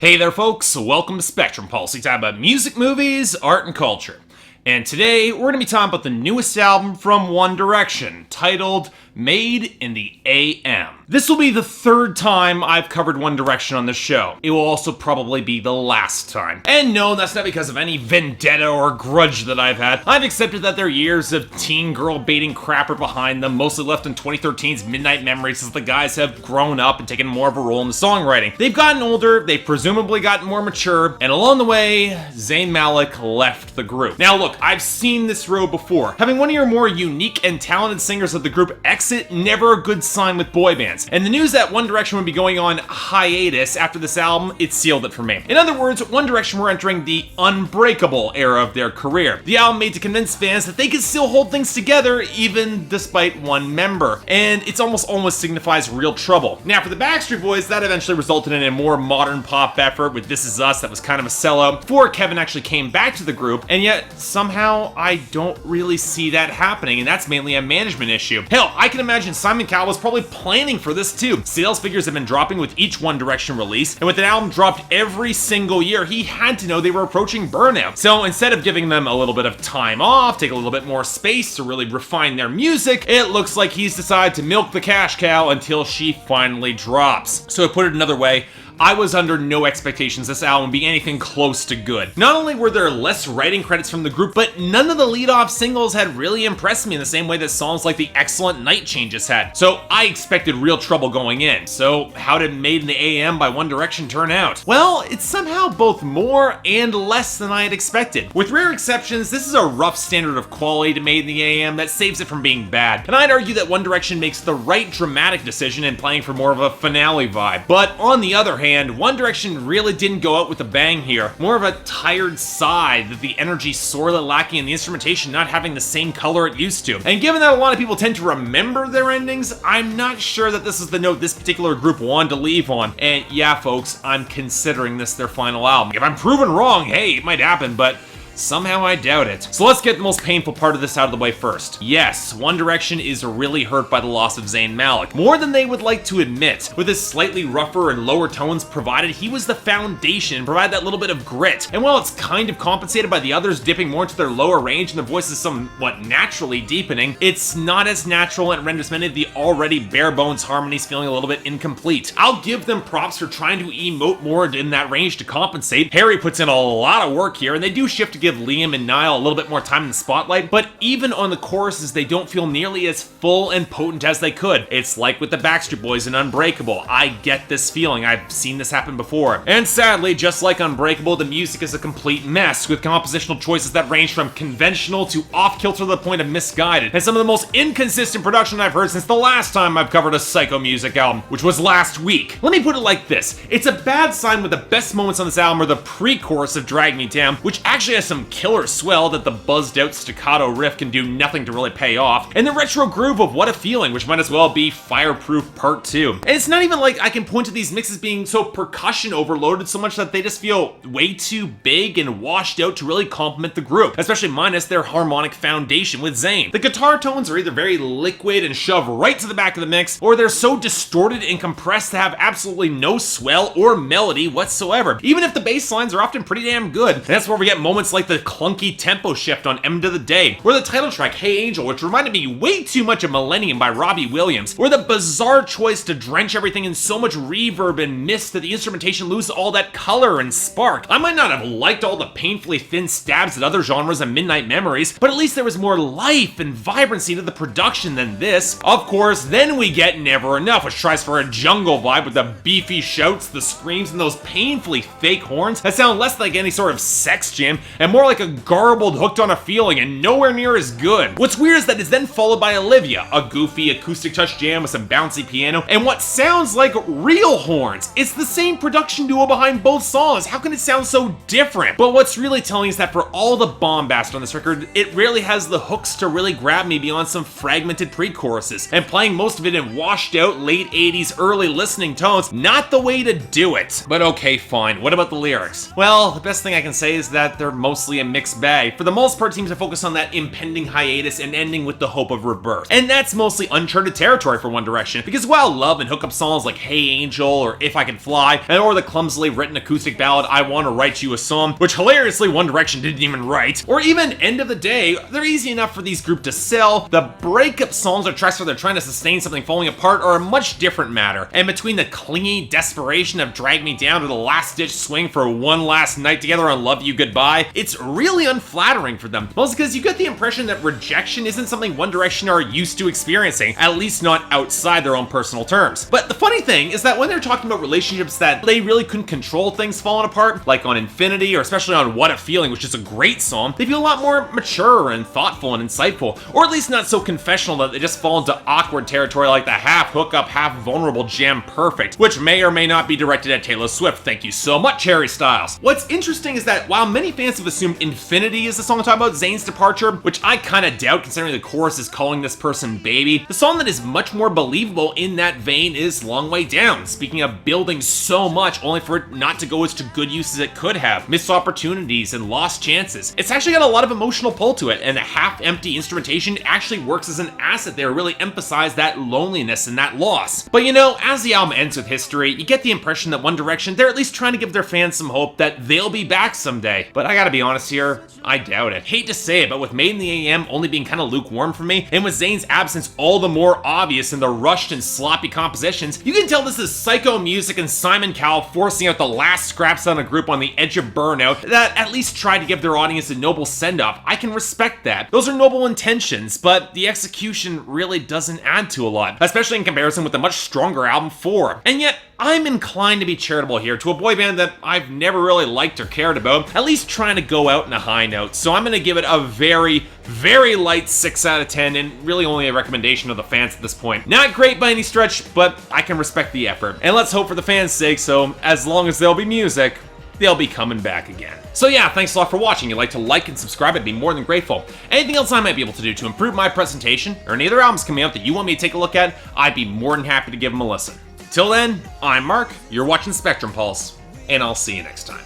Hey there folks, welcome to Spectrum Pulse. We talk about music, movies, art, and culture. And today, we're going to be talking about the newest album from One Direction, titled Made in the AM. This will be the third time I've covered One Direction on the show. It will also probably be the last time. And no, that's not because of any vendetta or grudge that I've had. I've accepted that their years of teen girl baiting crap are behind them, mostly left in 2013's Midnight Memories, as the guys have grown up and taken more of a role in the songwriting. They've gotten older, they've presumably gotten more mature, and along the way, Zayn Malik left the group. Now look, I've seen this road before. Having one of your more unique and talented singers of the group exit, never a good sign with boy bands. And the news that One Direction would be going on hiatus after this album, it sealed it for me. In other words, One Direction were entering the unbreakable era of their career. The album made to convince fans that they could still hold things together even despite one member. And it's almost signifies real trouble. Now for the Backstreet Boys, that eventually resulted in a more modern pop effort with This Is Us that was kind of a sellout before Kevin actually came back to the group, and yet somehow I don't really see that happening, and that's mainly a management issue. Hell, I can imagine Simon Cowell was probably planning for this too. Sales figures have been dropping with each One Direction release, and with an album dropped every single year, he had to know they were approaching burnout. So instead of giving them a little bit of time off, take a little bit more space to really refine their music, it looks like he's decided to milk the cash cow until she finally drops. So to put it another way, I was under no expectations this album would be anything close to good. Not only were there less writing credits from the group, but none of the lead-off singles had really impressed me in the same way that songs like the excellent Night Changes had. So I expected real trouble going in. So how did Made in the AM by One Direction turn out? Well, it's somehow both more and less than I had expected. With rare exceptions, this is a rough standard of quality to Made in the AM that saves it from being bad. And I'd argue that One Direction makes the right dramatic decision in playing for more of a finale vibe. But on the other hand, One Direction really didn't go out with a bang here. More of a tired sigh that the energy sorely lacking and the instrumentation not having the same color it used to. And given that a lot of people tend to remember their endings, I'm not sure that this is the note this particular group wanted to leave on. And yeah, folks, I'm considering this their final album. If I'm proven wrong, hey, it might happen, but somehow I doubt it. So let's get the most painful part of this out of the way first. Yes, One Direction is really hurt by the loss of Zayn Malik, more than they would like to admit. With his slightly rougher and lower tones provided, he was the foundation and provided that little bit of grit. And while it's kind of compensated by the others dipping more into their lower range and their voices somewhat naturally deepening, it's not as natural and renders many of the already bare bones harmonies feeling a little bit incomplete. I'll give them props for trying to emote more in that range to compensate. Harry puts in a lot of work here, and they do shift to give Liam and Niall a little bit more time in the spotlight, but even on the choruses, they don't feel nearly as full and potent as they could. It's like with the Backstreet Boys in Unbreakable. I get this feeling. I've seen this happen before. And sadly, just like Unbreakable, the music is a complete mess, with compositional choices that range from conventional to off-kilter to the point of misguided, and some of the most inconsistent production I've heard since the last time I've covered a psycho music album, which was last week. Let me put it like this. It's a bad sign with the best moments on this album are the pre-chorus of Drag Me Down, which actually has some killer swell that the buzzed out staccato riff can do nothing to really pay off, and the retro groove of What a Feeling, which might as well be Fireproof Part 2. And it's not even like I can point to these mixes being so percussion overloaded so much that they just feel way too big and washed out to really complement the group, especially minus their harmonic foundation with Zayn. The guitar tones are either very liquid and shove right to the back of the mix, or they're so distorted and compressed to have absolutely no swell or melody whatsoever, even if the bass lines are often pretty damn good. And that's where we get moments like the clunky tempo shift on End of the Day, or the title track Hey Angel, which reminded me way too much of Millennium by Robbie Williams, or the bizarre choice to drench everything in so much reverb and mist that the instrumentation loses all that color and spark. I might not have liked all the painfully thin stabs at other genres and Midnight Memories, but at least there was more life and vibrancy to the production than this. Of course, then we get Never Enough, which tries for a jungle vibe with the beefy shouts, the screams, and those painfully fake horns that sound less like any sort of sex jam and more like a garbled Hooked on a Feeling, and nowhere near as good. What's weird is that it's then followed by Olivia, a goofy acoustic touch jam with some bouncy piano and what sounds like real horns. It's the same production duo behind both songs. How can it sound so different? But what's really telling is that for all the bombast on this record, it rarely has the hooks to really grab me beyond some fragmented pre-choruses, and playing most of it in washed out late 80s early listening tones, not the way to do it. But okay, fine. What about the lyrics? Well, the best thing I can say is that they're mostly mostly a mixed bag. For the most part, it seems to focus on that impending hiatus and ending with the hope of rebirth. And that's mostly uncharted territory for One Direction, because while love and hookup songs like Hey Angel or If I Can Fly, or the clumsily written acoustic ballad I Wanna Write You a Song, which hilariously One Direction didn't even write, or even End of the Day, they're easy enough for these groups to sell. The breakup songs or tracks where they're trying to sustain something falling apart are a much different matter. And between the clingy desperation of Drag Me Down to the last-ditch swing for one last night together on Love You Goodbye, it's really unflattering for them. Mostly because you get the impression that rejection isn't something One Direction are used to experiencing, at least not outside their own personal terms. But the funny thing is that when they're talking about relationships that they really couldn't control things falling apart, like on Infinity or especially on What a Feeling, which is a great song, they feel a lot more mature and thoughtful and insightful, or at least not so confessional that they just fall into awkward territory like the half hookup, half vulnerable jam Perfect, which may or may not be directed at Taylor Swift. Thank you so much, Harry Styles. What's interesting is that while many fans have assumed Infinity is the song talking about Zayn's departure, which I kinda doubt considering the chorus is calling this person baby, the song that is much more believable in that vein is Long Way Down. Speaking of building so much only for it not to go as to good use as it could have, missed opportunities and lost chances. It's actually got a lot of emotional pull to it, and the half-empty instrumentation actually works as an asset there, really emphasize that loneliness and that loss. But you know, as the album ends with history, you get the impression that One Direction, they're at least trying to give their fans some hope that they'll be back someday. But I gotta be honest here, I doubt it. Hate to say it, but with Made in the AM only being kinda lukewarm for me, and with Zayn's absence all the more obvious in the rushed and sloppy compositions, you can tell this is psycho music and Simon Cowell forcing out the last scraps on a group on the edge of burnout that at least tried to give their audience a noble send-off. I can respect that. Those are noble intentions, but the execution really doesn't add to a lot, especially in comparison with the much stronger album 4. And yet, I'm inclined to be charitable here to a boy band that I've never really liked or cared about, at least trying to go out in a high note. So I'm gonna give it a very, very light 6 out of 10, and really only a recommendation of the fans at this point. Not great by any stretch, but I can respect the effort. And let's hope for the fans' sake, so as long as there'll be music, they'll be coming back again. So yeah, thanks a lot for watching. If you'd like to like and subscribe, I'd be more than grateful. Anything else I might be able to do to improve my presentation, or any other albums coming out that you want me to take a look at, I'd be more than happy to give them a listen. Till then, I'm Mark, you're watching Spectrum Pulse, and I'll see you next time.